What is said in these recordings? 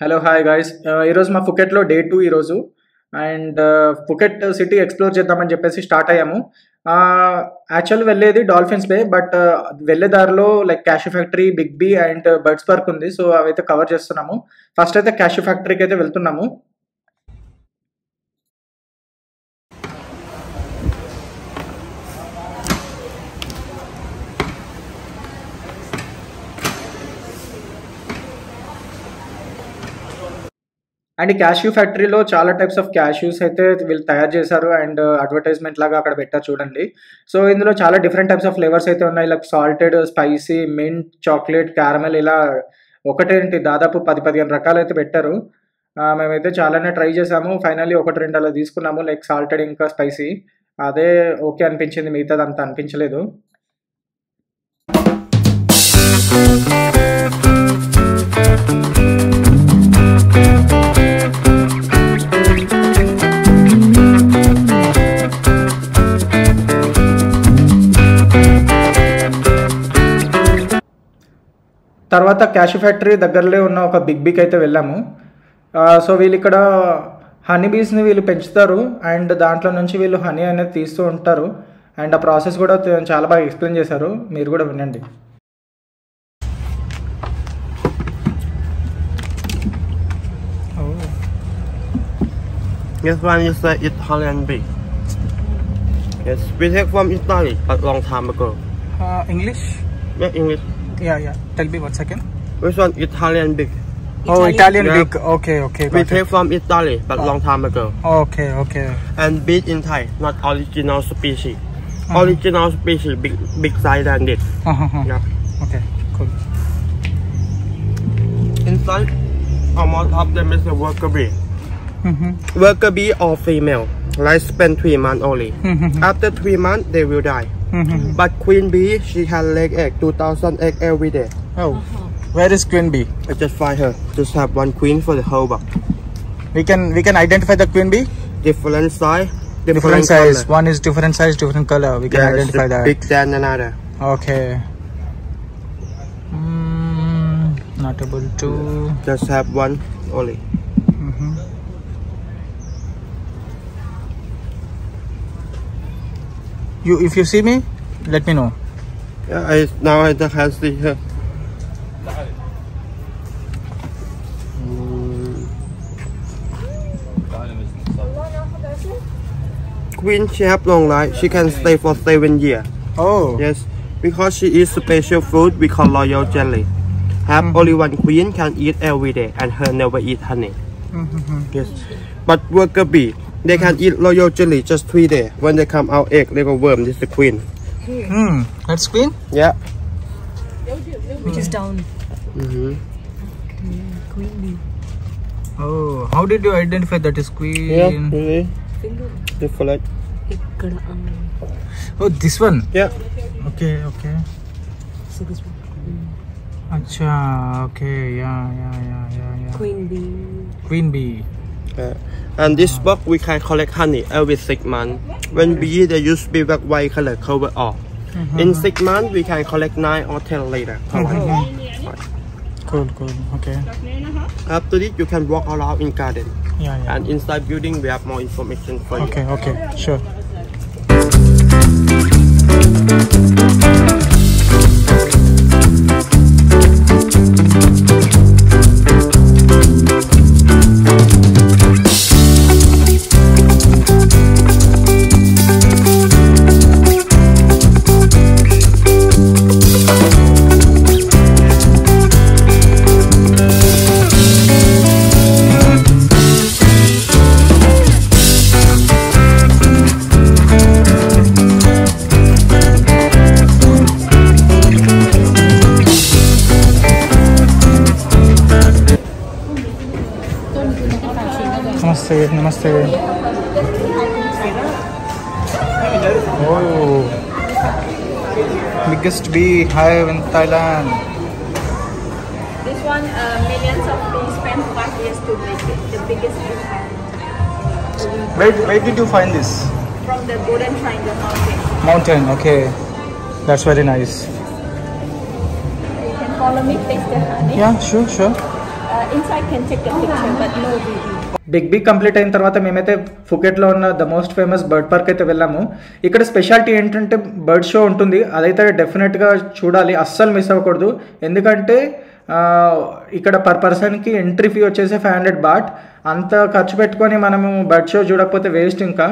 Hello hi guys, ఈరోజు మా ఫుకెట్లో day 2 ఈరోజు. అండ్ ఫుకెట్ సిటీ ఎక్స్ప్లోర్ చేద్దామని చెప్పేసి స్టార్ట్ అయ్యాము. యాక్చువల్ వెళ్ళేది డాల్ఫిన్స్ బే, బట్ వెళ్ళే దారిలో like cashew factory, big bee and birds park ఉంది. సో అవైతే కవర్ చేస్తున్నాము. ఫస్ట్ అయితే క్యాషూ ఫ్యాక్టరీకి అయితే వెళ్తున్నాము. అండ్ ఈ క్యాష్యూ ఫ్యాక్టరీలో చాలా టైప్స్ ఆఫ్ క్యాష్యూస్ అయితే వీళ్ళు తయారు చేశారు. అండ్ అడ్వర్టైజ్మెంట్ లాగా అక్కడ పెట్టారు చూడండి. సో ఇందులో చాలా డిఫరెంట్ టైప్స్ ఆఫ్ ఫ్లేవర్స్ అయితే ఉన్నాయి. Like salted, spicy, mint, chocolate, caramel, ఇలా ఒకటేంటి దాదాపు 10-15 రకాలు అయితే పెట్టారు. మేమైతే చాలానే ట్రై చేసాము. ఫైనల్లీ 1-2 అలా తీసుకున్నాము, లైక్ సాల్టెడ్ ఇంకా స్పైసీ. అదే ఓకే అనిపించింది, మిగతాది అంత అనిపించలేదు. తర్వాత క్యాషూ ఫ్యాక్టరీ దగ్గరలో ఉన్న ఒక బిగ్ బీకి అయితే వెళ్ళాము. సో వీళ్ళు ఇక్కడ హనీ బీస్ని వీళ్ళు పెంచుతారు. అండ్ దాంట్లో నుంచి వీళ్ళు హనీ అనేది తీస్తూ ఉంటారు. అండ్ ఆ ప్రాసెస్ కూడా చాలా బాగా ఎక్స్ప్లెయిన్ చేశారు, మీరు కూడా వినండి. This one is the Italian bee. Yes, we take from Italy a long time ago. English? Yeah, English. Yeah. Tell me 1 second. This one Italian bee. Oh, Italian yeah. big. Okay. We take from Italy but long time ago. Okay. And big in Thai, not original species. Original species big size than this. Yeah. Okay, cool. Inside, almost of them is a worker bee. Worker bee or female, lifespan 3 months only. After 3 months, they will die. But queen bee, she has leg egg, 2,000 egg every day. Oh, where is queen bee? I just find her. Just have one queen for the whole box. We can identify the queen bee. Different size, Different size. color. One is different size, different color. We can identify that. Big than another. Okay. Not able to. Just have one only. If you see me, let me know. Yeah, now I can see her. Queen, she have long life. She can stay for 7 years. Oh. Yes, because she eats special food we call royal jelly. Have only one queen can eat every day, and her never eat honey. Yes, but worker bee, they can eat royal jelly just 3 days. When they come out egg, they go worm. This is the queen. That's queen. Yeah. Which is down. Queen bee. Oh, how did you identify that is queen? Yeah. Really? Finger. Different. Ikkada. Oh, this one. Yeah. Okay. So this one. Acha. Okay. Yeah. Queen bee. Queen bee. And this box we can collect honey every 6 months. When bee they use be black white color cover off. In 6 months we can collect 9 or 10 later. Cool. Okay. After this you can walk around in garden. Yeah. And inside building we have more information for you. Okay. Sure. Namaste. Oh, biggest bee hive in Thailand. This one, millions of bees spent 5 years to make it. The biggest bee hive. Where did you find this? From the Golden Triangle Mountain. Mountain. Okay, that's very nice. You can follow me, taste the honey. Yeah, sure. inside can take a picture, but no video. Big bee complete అయిన తర్వాత మేమైతే ఫుకెట్లో ఉన్న the most famous bird park అయితే వెళ్ళాము. ఇక్కడ speciality ఏంటంటే bird show ఉంటుంది, అదైతే డెఫినెట్గా చూడాలి, అస్సలు మిస్ అవ్వకూడదు. ఎందుకంటే ఇక్కడ పర్ పర్సన్కి ఎంట్రీ ఫీ వచ్చేసి 500 బాట్. అంత ఖర్చు పెట్టుకొని మనము బర్డ్ షో చూడకపోతే వేస్ట్. ఇంకా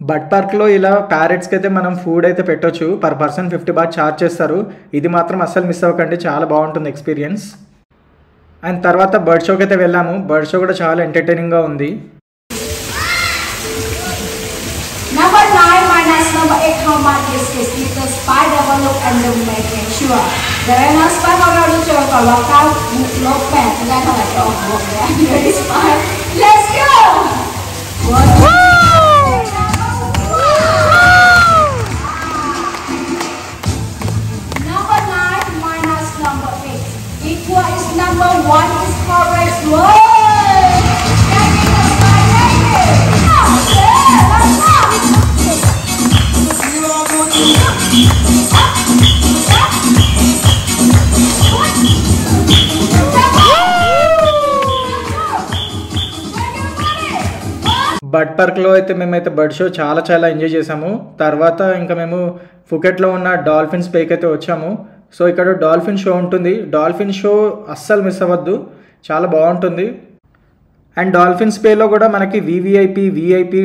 బర్డ్ పార్క్లో ఇలా ప్యారెట్స్కి అయితే మనం ఫుడ్ అయితే పెట్టొచ్చు. పర్ పర్సన్ 50 బాట్ ఛార్జ్ చేస్తారు. ఇది మాత్రం అస్సలు మిస్ అవ్వకండి, చాలా బాగుంటుంది ఎక్స్పీరియన్స్. అండ్ తర్వాత బర్డ్ షోకి అయితే వెళ్ళాము. బర్డ్ షో కూడా చాలా ఎంటర్టైనింగ్గా ఉంది. Number 9 minus number 8, how much is this? Kita spy double look and then make sure. Dari nas spy kalau lucu kalau kau lopen, tidak kalau jauh boh ya. Dari spy, let's go. Number 9 minus number 8 equal is number 1 is correct. Whoa! Bird పార్క్లో అయితే మేమైతే bird show చాలా enjoy చేసాము. తర్వాత ఇంకా మేము ఫుకెట్లో ఉన్న dolphins పేకి అయితే వచ్చాము. సో ఇక్కడ డాల్ఫిన్ షో ఉంటుంది. డాల్ఫిన్ షో అస్సలు మిస్ అవ్వద్దు, చాలా బాగుంటుంది. అండ్ డాల్ఫిన్స్ పేలో కూడా మనకి VVIP, VIP,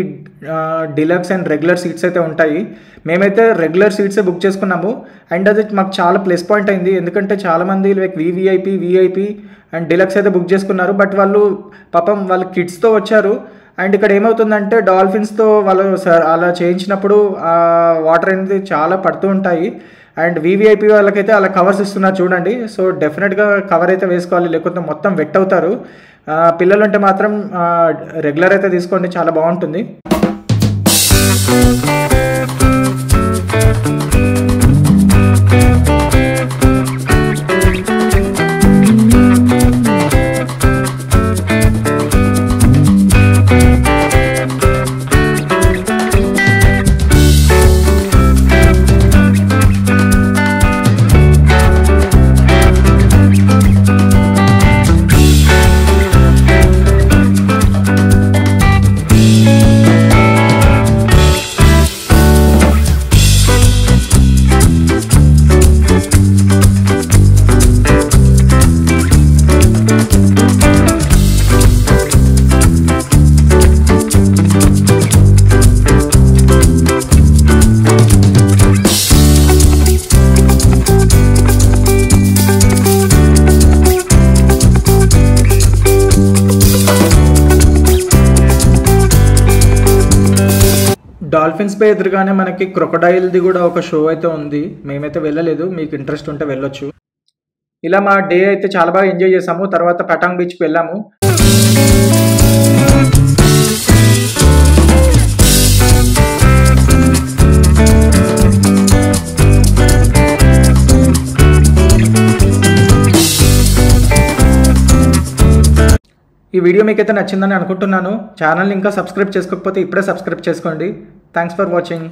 deluxe and regular seats అయితే ఉంటాయి. మేమైతే రెగ్యులర్ సీట్సే బుక్ చేసుకున్నాము. అండ్ అది మాకు చాలా ప్లస్ పాయింట్ అయింది, ఎందుకంటే చాలామంది like VVIP, VIP and deluxe అయితే బుక్ చేసుకున్నారు. బట్ వాళ్ళు పాపం వాళ్ళ కిడ్స్తో వచ్చారు. అండ్ ఇక్కడ ఏమవుతుందంటే డాల్ఫిన్స్తో వాళ్ళు అలా చేయించినప్పుడు వాటర్ అనేది చాలా పడుతూ ఉంటాయి. అండ్ వివిఐపి వాళ్ళకైతే అలా కవర్స్ ఇస్తున్నారు చూడండి. సో డెఫినెట్గా కవర్ అయితే వేసుకోవాలి, లేకపోతే మొత్తం వెట్ అవుతారు. పిల్లలు అంటే మాత్రం రెగ్యులర్ అయితే తీసుకోండి, చాలా బాగుంటుంది. డాల్ఫిన్స్ బే ఎదురుగానే మనకి క్రొకడైల్ది కూడా ఒక షో అయితే ఉంది. మేమైతే వెళ్ళలేదు, మీకు ఇంట్రెస్ట్ ఉంటే వెళ్ళొచ్చు. ఇలా మా డే అయితే చాలా బాగా ఎంజాయ్ చేసాము. తర్వాత పటాంగ్ బీచ్కి వెళ్ళాము. ఈ వీడియో మీకైతే నచ్చిందని అనుకుంటున్నాను. ఛానల్ని ఇంకా సబ్స్క్రైబ్ చేసుకోకపోతే ఇప్పుడే సబ్స్క్రైబ్ చేసుకోండి. Thanks for watching.